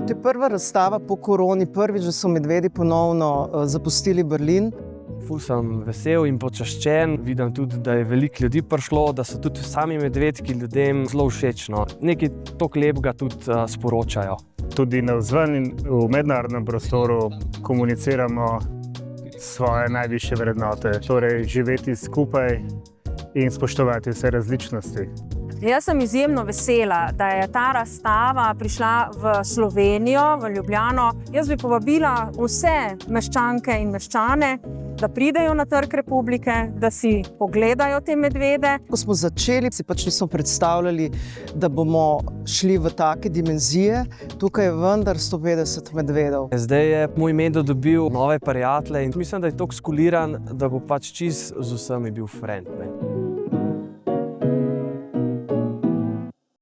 To je prva razstava po koroni, prvič, da so medvedi ponovno zapustili Berlin. Ful sem vesel in počaščen. Vidim tudi, da je veliko ljudi prišlo, da so tudi sami medvedki ljudem zelo všeč. Nekaj toliko lepega tudi sporočajo. Tudi navzven in v mednarodnem prostoru komuniciramo svoje najvišje vrednote, torej živeti skupaj in spoštovati vse različnosti. Jaz sem izjemno vesela, da je ta razstava prišla v Slovenijo, v Ljubljano. Jaz bi povabila vse meščanke in meščane, da pridejo na Trg Republike, da si pogledajo te medvede. Ko smo začeli, si pač nismo predstavljali, da bomo šli v take dimenzije. Tukaj je vendar 150 medvedov. Zdaj je moj medo dobil nove prijatelje in mislim, da je toliko skuliran, da bo pač čist z vsemi bil friend.